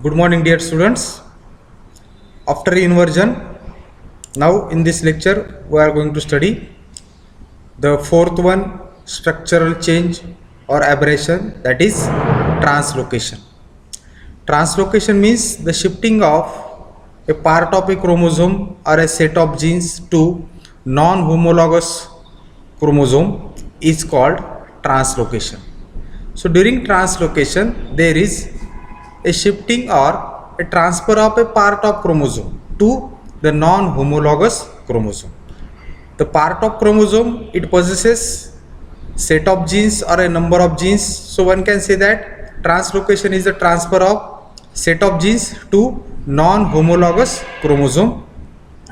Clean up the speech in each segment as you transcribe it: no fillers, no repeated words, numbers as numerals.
Good morning, dear students. After inversion, now in this lecture we are going to study the fourth one, structural change or aberration, that is translocation. Translocation means the shifting of a part of a chromosome or a set of genes to non-homologous chromosome is called translocation. So during translocation there is a shifting or a transfer of a part of chromosome to the non-homologous chromosome. The part of chromosome, it possesses set of genes or a number of genes. So one can say that translocation is the transfer of set of genes to non-homologous chromosome.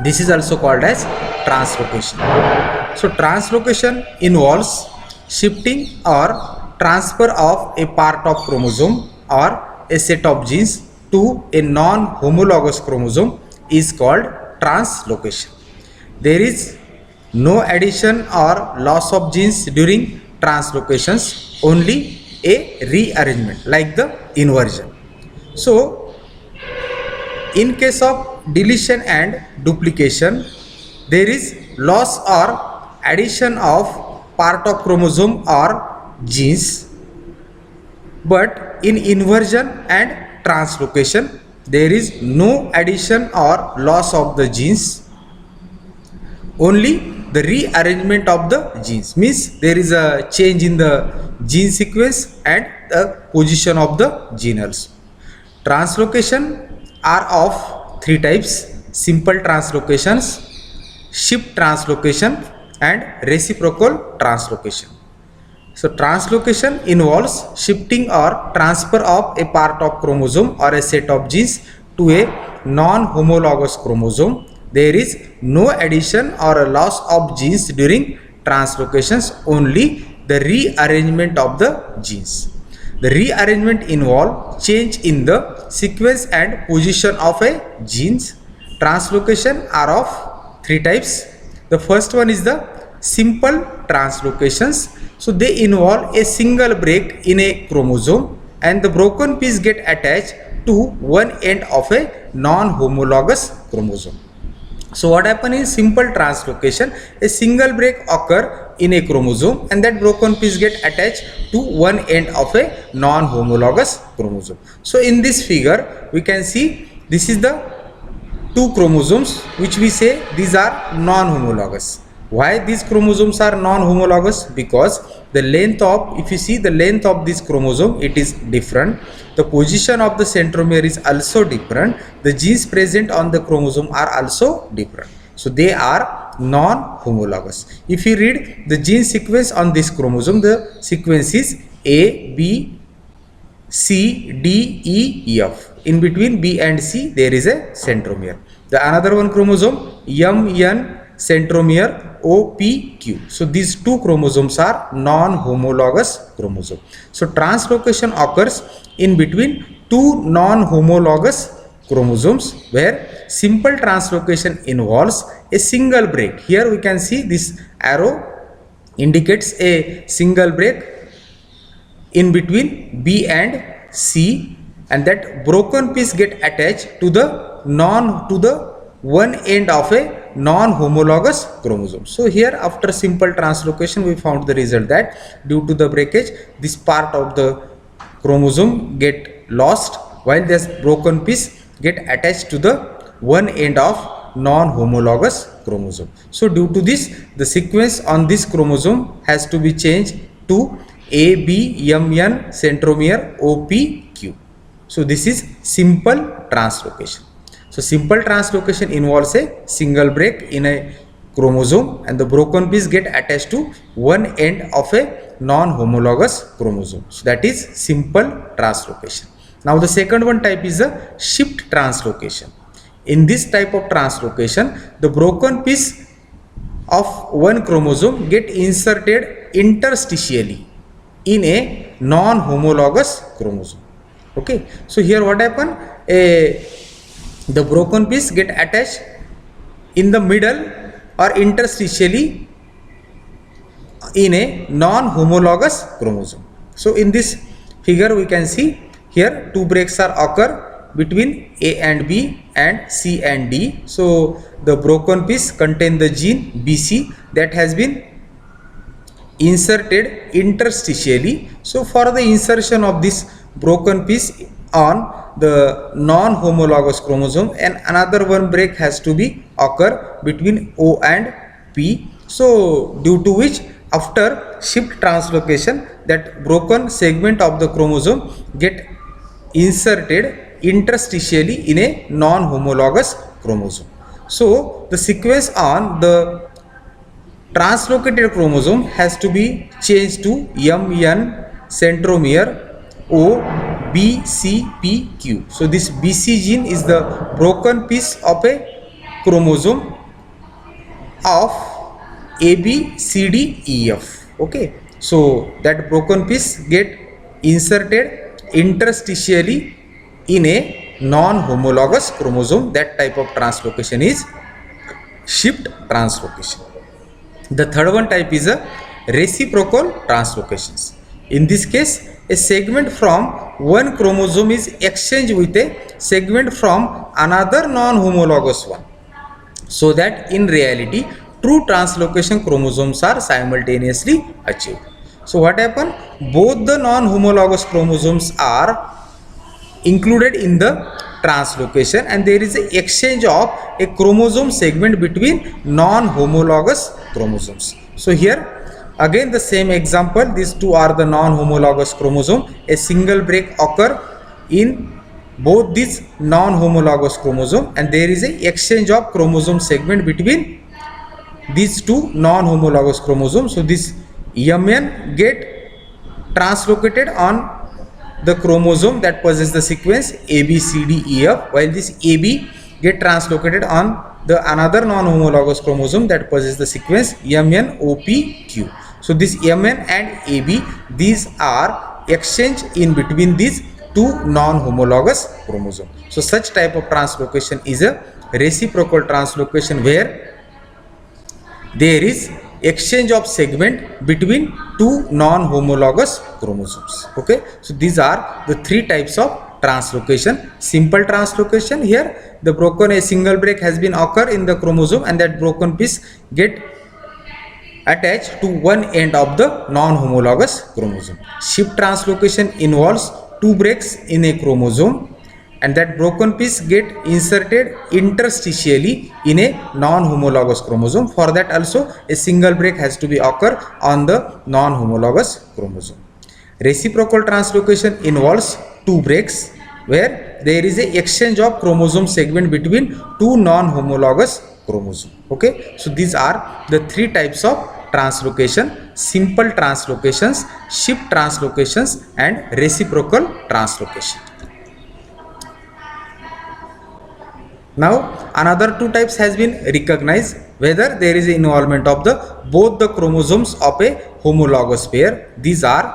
This is also called as translocation. So translocation involves shifting or transfer of a part of chromosome or a set of genes to a non-homologous chromosome is called translocation. There is no addition or loss of genes during translocations, only a rearrangement like the inversion. So in case of deletion and duplication, there is loss or addition of part of chromosome or genes, but in inversion and translocation there is no addition or loss of the genes, only the rearrangement of the genes, means there is a change in the gene sequence and the position of the gene also. Translocation are of three types: simple translocations, shift translocation and reciprocal translocation. So translocation involves shifting or transfer of a part of chromosome or a set of genes to a non-homologous chromosome. There is no addition or a loss of genes during translocations, only the rearrangement of the genes. The rearrangement involves change in the sequence and position of a genes. Translocation are of three types. The first one is the simple translocations. So they involve a single break in a chromosome and the broken piece get attached to one end of a non-homologous chromosome. So what happens in simple translocation, a single break occur in a chromosome and that broken piece get attached to one end of a non-homologous chromosome. So in this figure we can see this is the two chromosomes which we say these are non-homologous. Why these chromosomes are non-homologous? Because the length of, if you see the length of this chromosome, it is different. The position of the centromere is also different. The genes present on the chromosome are also different. So they are non-homologous. If you read the gene sequence on this chromosome, the sequence is A, B, C, D, E, F. In between B and C there is a centromere. The another one chromosome M, N, centromere O, P, Q. So these two chromosomes are non-homologous chromosomes. So translocation occurs in between two non-homologous chromosomes where simple translocation involves a single break. Here we can see this arrow indicates a single break in between B and C, and that broken piece get attached to the one end of a non-homologous chromosome. So here after simple translocation we found the result that due to the breakage this part of the chromosome get lost while this broken piece get attached to the one end of non-homologous chromosome. So due to this the sequence on this chromosome has to be changed to A, B, M, N, centromere O, P, Q. So this is simple translocation. So simple translocation involves a single break in a chromosome and the broken piece get attached to one end of a non-homologous chromosome. So that is simple translocation. Now the second one type is a shift translocation. In this type of translocation, the broken piece of one chromosome get inserted interstitially in a non-homologous chromosome. Okay, so here what happened? The broken piece get attached in the middle or interstitially in a non-homologous chromosome. So in this figure we can see here two breaks are occur between A and B and C and D. So the broken piece contain the gene BC that has been inserted interstitially. So for the insertion of this broken piece on the non-homologous chromosome, and another one break has to be occur between O and P. So due to which after shift translocation, that broken segment of the chromosome get inserted interstitially in a non-homologous chromosome. So the sequence on the translocated chromosome has to be changed to MN centromere O B C P Q. So this BC gene is the broken piece of a chromosome of A B C D E F. Okay, so that broken piece get inserted interstitially in a non-homologous chromosome. That type of translocation is shift translocation. The third one type is a reciprocal translocations. In this case, a segment from one chromosome is exchanged with a segment from another non-homologous one, so that in reality true translocation chromosomes are simultaneously achieved. So what happened? Both the non-homologous chromosomes are included in the translocation, and there is a exchange of a chromosome segment between non-homologous chromosomes. So here again the same example, these two are the non-homologous chromosome. A single break occur in both these non-homologous chromosome, and there is a exchange of chromosome segment between these two non-homologous chromosomes. So this MN get translocated on the chromosome that possesses the sequence A B C D E F, while this AB get translocated on the another non-homologous chromosome that possesses the sequence MN O P Q. So this MN and AB, these are exchange in between these two non-homologous chromosomes. So such type of translocation is a reciprocal translocation, where there is exchange of segment between two non-homologous chromosomes. Okay, so these are the three types of translocation. Simple translocation, here the broken a single break has been occur in the chromosome, and that broken piece get attached to one end of the non-homologous chromosome. Shift translocation involves two breaks in a chromosome, and that broken piece get inserted interstitially in a non-homologous chromosome. For that also a single break has to be occur on the non-homologous chromosome. Reciprocal translocation involves two breaks, where there is a exchange of chromosome segment between two non-homologous chromosome. Okay, so these are the three types of translocation: simple translocations, shift translocations, and reciprocal translocation. Now another two types has been recognized, whether there is involvement of the both the chromosomes of a homologous pair. These are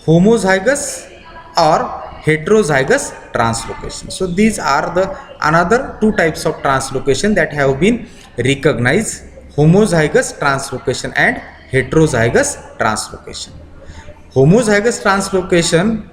homozygous or heterozygous translocation. So these are the another two types of translocation that have been recognized: homozygous translocation and heterozygous translocation. Homozygous translocation,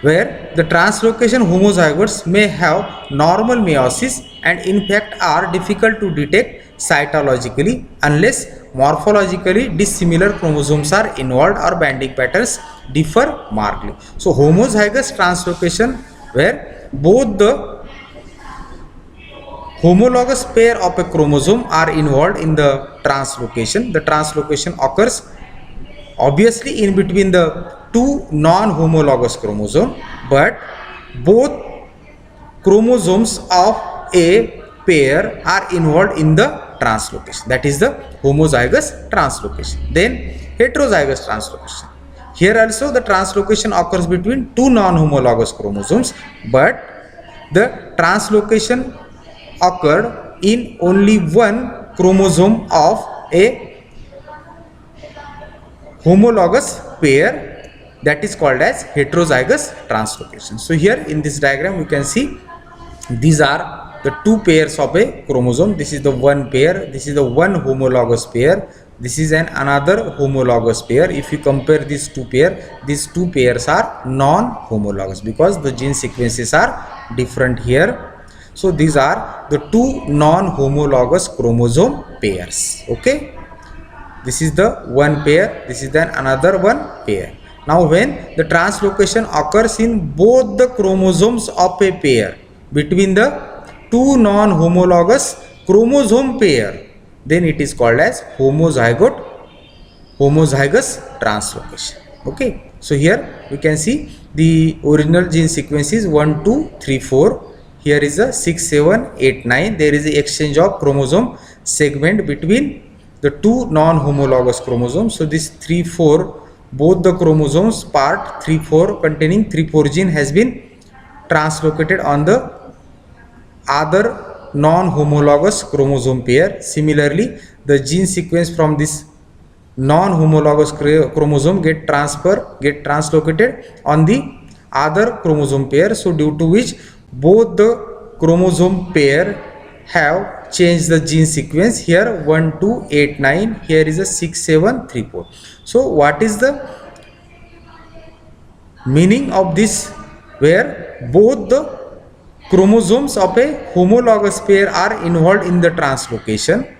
where the translocation homozygotes may have normal meiosis and in fact are difficult to detect cytologically unless morphologically dissimilar chromosomes are involved or binding patterns differ markedly. So homozygous translocation, where both the homologous pair of a chromosome are involved in the translocation. The translocation occurs obviously in between the two non-homologous chromosomes, but both chromosomes of a pair are involved in the translocation. That is the homozygous translocation. Then heterozygous translocation. Here also the translocation occurs between two non-homologous chromosomes, but the translocation occurred in only one chromosome of a homologous pair, that is called as heterozygous translocation. So here in this diagram we can see these are the two pairs of a chromosome. This is the one pair, this is the one homologous pair. this is another homologous pair. If you compare these two pairs are non-homologous because the gene sequences are different here. So these are the two non-homologous chromosome pairs. Okay, this is the one pair, this is then another one pair. Now when the translocation occurs in both the chromosomes of a pair between the two non-homologous chromosome pair, then it is called as homozygous translocation. Okay, so here we can see the original gene sequence is 1 2 3 4. Here is a 6 7 8 9. There is a exchange of chromosome segment between the two non-homologous chromosomes. So this 3 4, both the chromosomes part 3 4 containing 3 4 gene has been translocated on the other non-homologous chromosome pair. Similarly, the gene sequence from this non-homologous chromosome get translocated on the other chromosome pair. So due to which both the chromosome pair have changed the gene sequence. Here 1 2 8 9, here is a 6 7 3 4. So what is the meaning of this, where both the chromosomes of a homologous pair are involved in the translocation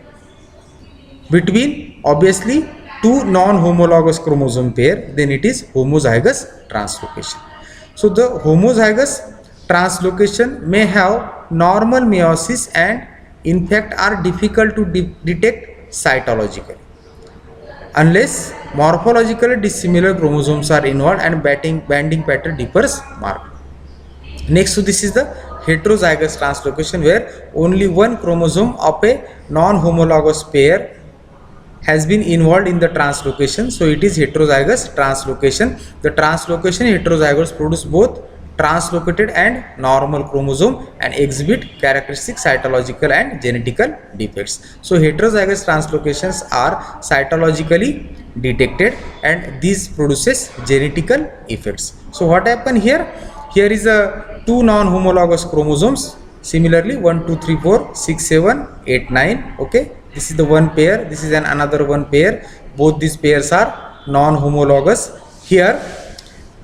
between obviously two non-homologous chromosome pair, then it is homozygous translocation. So the homozygous translocation may have normal meiosis and in fact are difficult to detect cytologically unless morphologically dissimilar chromosomes are involved and banding pattern differs markedly. Next to this is the heterozygous translocation, where only one chromosome of a non-homologous pair has been involved in the translocation. So it is heterozygous translocation. The translocation heterozygous produce both translocated and normal chromosome and exhibit characteristic cytological and genetical defects. So heterozygous translocations are cytologically detected and this produces genetical effects. So what happened here? Here is a two non-homologous chromosomes. Similarly 1 2 3 4 6 7 8 9. Okay, this is the one pair, this is another one pair. Both these pairs are non-homologous. Here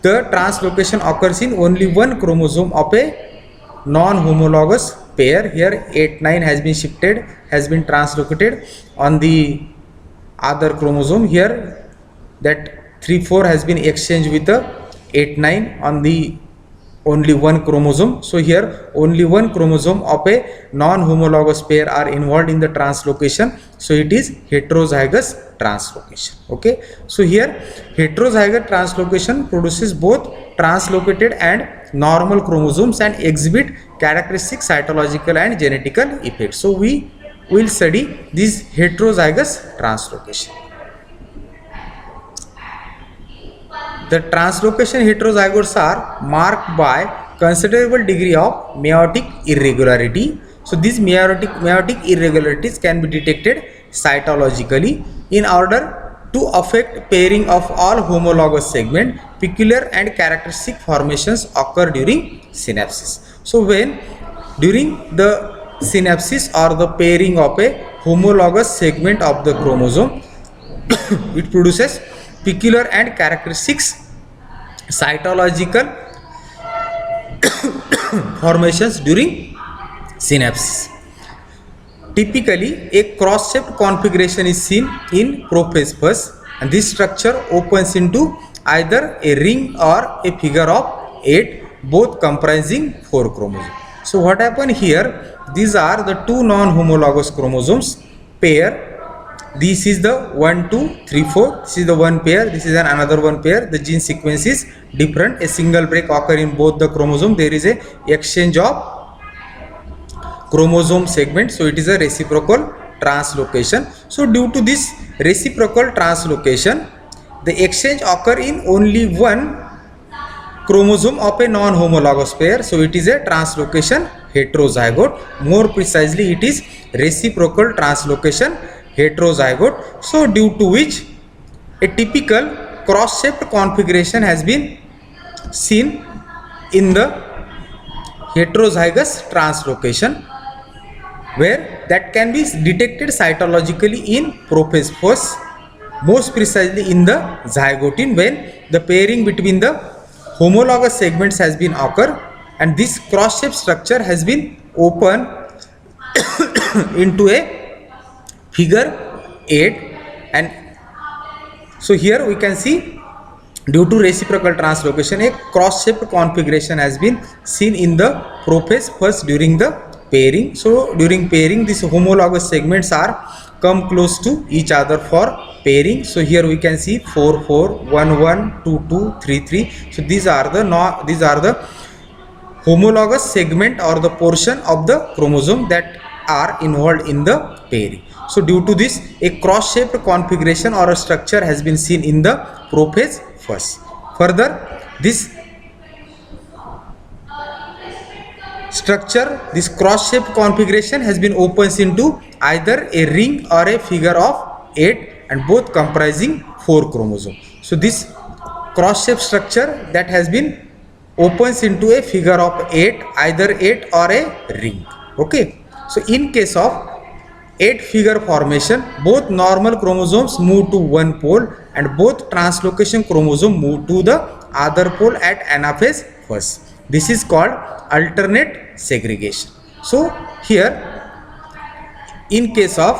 the translocation occurs in only one chromosome of a non-homologous pair. Here 8 9 has been shifted, has been translocated on the other chromosome. Here that 3 4 has been exchanged with the 8 9 on the only one chromosome. So here only one chromosome of a non-homologous pair are involved in the translocation. So it is heterozygous translocation. Okay, so here heterozygous translocation produces both translocated and normal chromosomes and exhibit characteristic cytological and genetical effects. So we will study this heterozygous translocation. The translocation heterozygotes are marked by considerable degree of meiotic irregularity. So these meiotic irregularities can be detected cytologically. In order to affect pairing of all homologous segment, peculiar and characteristic formations occur during synapsis. So when during the synapsis or the pairing of a homologous segment of the chromosome, it produces peculiar and characteristics cytological formations during synapsis. Typically, a cross-shaped configuration is seen in prophase, and this structure opens into either a ring or a figure of 8, both comprising 4 chromosomes. So what happened here? These are the two non-homologous chromosomes pair. This is the 1 2 3 4. This is the one pair, this is another one pair. The gene sequence is different. A single break occur in both the chromosome. There is a exchange of chromosome segment. So it is a reciprocal translocation. So due to this reciprocal translocation, the exchange occur in only one chromosome of a non-homologous pair. So it is a translocation heterozygote. More precisely, it is reciprocal translocation heterozygote. So due to which a typical cross-shaped configuration has been seen in the heterozygous translocation, where that can be detected cytologically in prophase first, most precisely in the zygote when the pairing between the homologous segments has been occur, and this cross-shaped structure has been open into a figure 8. And so here we can see, due to reciprocal translocation, a cross-shaped configuration has been seen in the prophase first during the pairing. So during pairing, these homologous segments are come close to each other for pairing. So here we can see 4 4 1 1 2 2 3 3. So these are the homologous segment or the portion of the chromosome that are involved in the pairing. So due to this, a cross-shaped configuration or a structure has been seen in the prophase first. Further, this structure, this cross-shaped configuration has been opens into either a ring or a figure of 8, and both comprising 4 chromosomes. So this cross-shaped structure that has been opens into a figure of 8, either 8 or a ring. Okay, so in case of 8 figure formation, both normal chromosomes move to one pole and both translocation chromosome move to the other pole at anaphase first. This is called alternate segregation. So here, in case of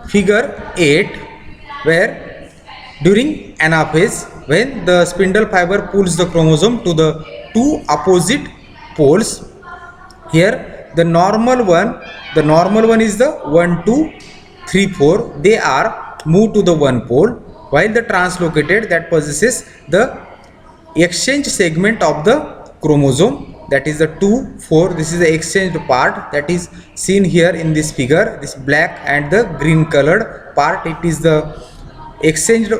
figure 8, where during anaphase, when the spindle fiber pulls the chromosome to the two opposite poles, here the normal one is the 1 2 3 4, they are moved to the one pole, while the translocated that possesses the exchange segment of the chromosome, that is the 2 4, this is the exchanged part that is seen here in this figure, this black and the green colored part, it is the exchanged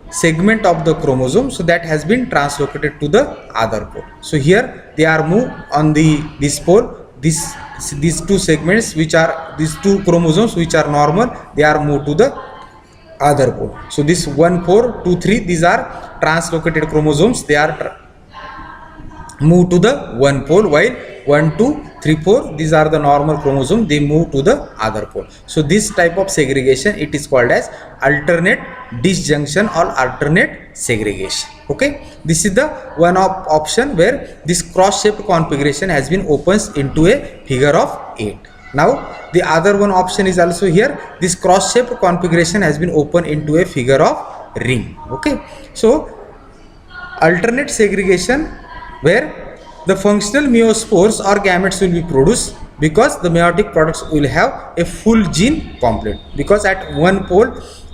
segment of the chromosome, so that has been translocated to the other pole. So here they are moved on this pole, these two segments, which are these two chromosomes which are normal, they are moved to the other pole. So this 1 4 2 3, these are translocated chromosomes, they are move to the one pole, while 1 2 3 4, these are the normal chromosomes, they move to the other pole. So this type of segregation, it is called as alternate disjunction or alternate segregation. Okay, this is the one option where this cross-shaped configuration has been opens into a figure of 8. Now the other one option is also here, this cross-shaped configuration has been opened into a figure of ring. Okay, so alternate segregation, where the functional meiospores or gametes will be produced, because the meiotic products will have a full gene complement, because at one pole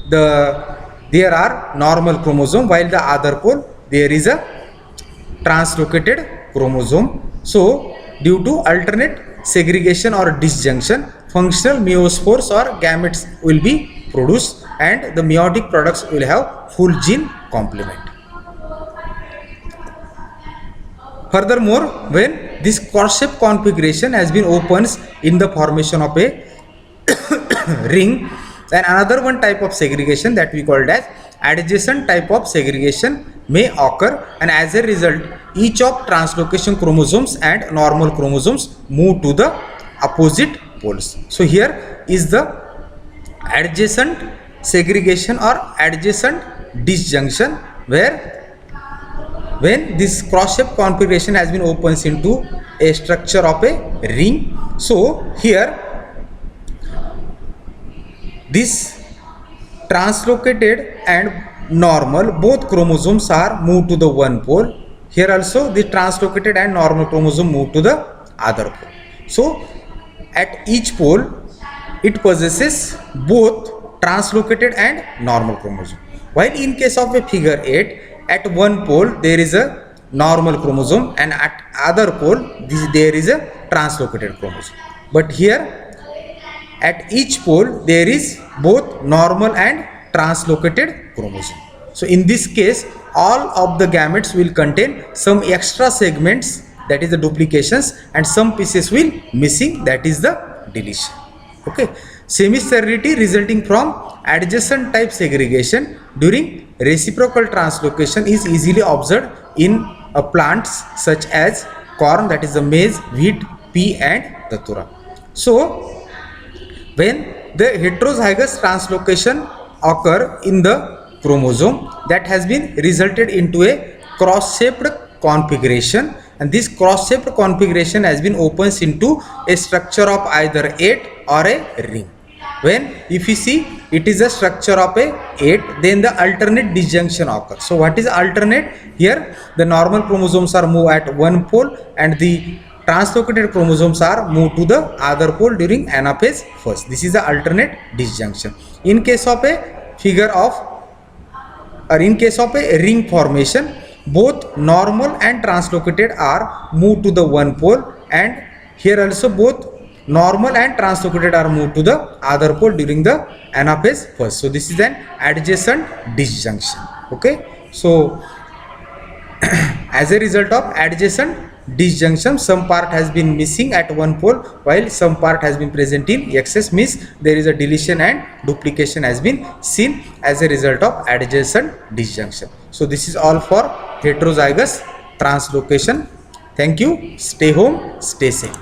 there are normal chromosome, while the other pole there is a translocated chromosome. So due to alternate segregation or disjunction, functional meiospores or gametes will be produced and the meiotic products will have full gene complement. Furthermore, when this cross-shaped configuration has been opens in the formation of a ring, and another one type of segregation that we called as adjacent type of segregation may occur, and as a result each of translocation chromosomes and normal chromosomes move to the opposite poles. So here is the adjacent segregation or adjacent disjunction, where when this cross-shaped configuration has been opens into a structure of a ring. So here this translocated and normal, both chromosomes are moved to the one pole. Here also the translocated and normal chromosome move to the other pole. So at each pole it possesses both translocated and normal chromosome, while in case of a figure 8, at one pole there is a normal chromosome and at other pole there is a translocated chromosome. But here at each pole there is both normal and translocated chromosome. So in this case all of the gametes will contain some extra segments, that is the duplications, and some pieces will missing, that is the deletion. Okay, semi-sterility resulting from adjacent type segregation during reciprocal translocation is easily observed in plants such as corn, that is the maize, wheat, pea and datura. So when the heterozygous translocation occur in the chromosome that has been resulted into a cross-shaped configuration, and this cross-shaped configuration has been opens into a structure of either 8 or a ring. When if you see it is a structure of a 8, then the alternate disjunction occurs. So what is alternate? Here the normal chromosomes are moved at one pole and the translocated chromosomes are moved to the other pole during anaphase first. This is the alternate disjunction. In case of a figure of in case of a ring formation, both normal and translocated are moved to the one pole, and here also both normal and translocated are moved to the other pole during the anaphase first. So this is an adjacent disjunction. Okay, so as a result of adjacent disjunction, some part has been missing at one pole while some part has been present in excess, means there is a deletion and duplication has been seen as a result of adjacent disjunction. So this is all for heterozygous translocation. Thank you. Stay home, stay safe.